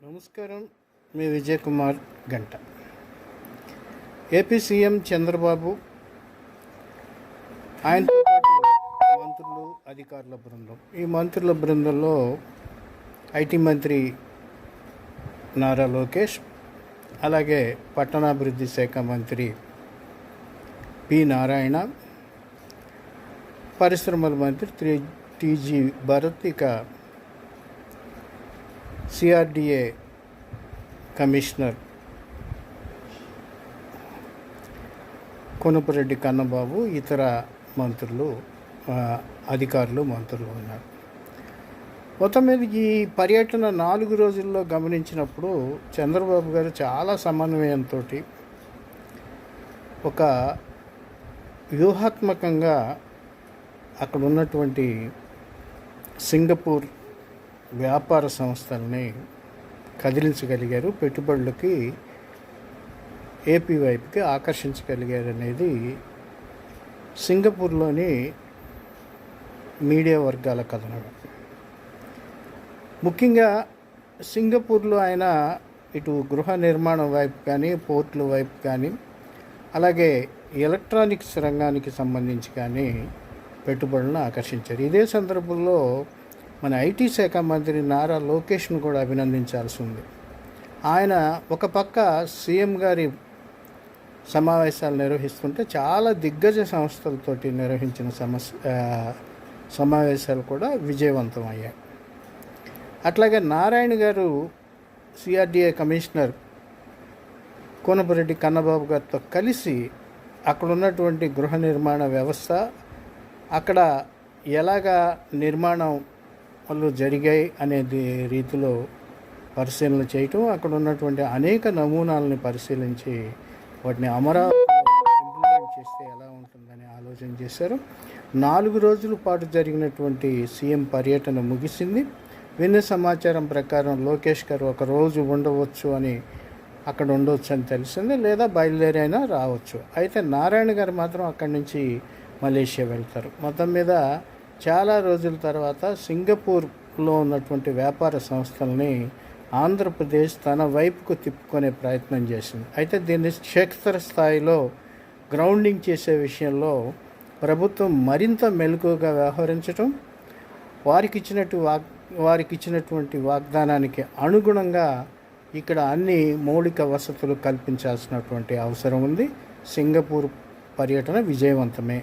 నమస్కారం. మీ విజయ్ కుమార్ గంట. AP CM Chandrababu, ఆయనతో పాటు మంత్రులు, అధికారుల బృందం. ఈ మంత్రుల బృందంలో ఐటీ మంత్రి నారా లోకేష్, అలాగే పట్టణాభివృద్ధి శాఖ మంత్రి పి నారాయణ, పరిశ్రమల మంత్రి టీజీ భరత్, ఇక సిఆర్డిఏ కమిషనర్ కొనుపురెడ్డి కన్నబాబు, ఇతర మంత్రులు, అధికారులు, మంత్రులు ఉన్నారు. మొత్తం మీద ఈ పర్యటన 4 రోజుల్లో గమనించినప్పుడు చంద్రబాబు గారు చాలా సమన్వయంతో ఒక వ్యూహాత్మకంగా అక్కడ ఉన్నటువంటి సింగపూర్ వ్యాపార సంస్థల్ని కదిలించగలిగారు, పెట్టుబడులకి ఏపీ వైపుకి ఆకర్షించగలిగారు అనేది సింగపూర్లోని మీడియా వర్గాల కథనం. ముఖ్యంగా సింగపూర్లో ఆయన ఇటు గృహ నిర్మాణం వైపు కానీ, పోర్టుల వైపు కానీ, అలాగే ఎలక్ట్రానిక్స్ రంగానికి సంబంధించి కానీ పెట్టుబడులను ఆకర్షించారు. ఇదే సందర్భంలో మన ఐటీ శాఖ మంత్రి నారా లోకేష్ను కూడా అభినందించాల్సి ఉంది. ఆయన ఒక పక్క సీఎం గారి సమావేశాలు నిర్వహిస్తుంటే చాలా దిగ్గజ సంస్థలతోటి నిర్వహించిన సమావేశాలు కూడా విజయవంతం అయ్యాయి. అట్లాగే నారాయణ గారు సిఆర్డిఏ కమిషనర్ కోనపురెడ్డి కన్నబాబు గారితో కలిసి అక్కడ ఉన్నటువంటి గృహ నిర్మాణ వ్యవస్థ, అక్కడ ఎలాగా నిర్మాణం పనులు జరిగాయి అనేది రీతిలో పరిశీలన చేయటం, అక్కడ ఉన్నటువంటి అనేక నమూనాలని పరిశీలించి వాటిని అమరావతిలో ఇంప్లిమెంట్ చేస్తే ఎలా ఉంటుందని ఆలోచన చేశారు. 4 రోజుల పాటు జరిగినటువంటి సీఎం పర్యటన ముగిసింది. విన్న సమాచారం ప్రకారం లోకేష్ గారు ఒక రోజు ఉండవచ్చు అని, అక్కడ ఉండవచ్చు అని తెలిసింది, లేదా బయలుదేరైనా రావచ్చు. అయితే నారాయణ గారు మాత్రం అక్కడి నుంచి మలేషియా వెళ్తారు. మొత్తం మీద చాలా రోజుల తర్వాత సింగపూర్లో ఉన్నటువంటి వ్యాపార సంస్థల్ని ఆంధ్రప్రదేశ్ తన వైపుకు తిప్పుకునే ప్రయత్నం చేసింది. అయితే దీన్ని క్షేత్ర స్థాయిలో గ్రౌండింగ్ చేసే విషయంలో ప్రభుత్వం మరింత మెలకువగా వ్యవహరించడం, వారికి ఇచ్చినటువంటి వాగ్దానానికి అనుగుణంగా ఇక్కడ అన్ని మౌలిక వసతులు కల్పించాల్సినటువంటి అవసరం ఉంది. సింగపూర్ పర్యటన విజయవంతమే.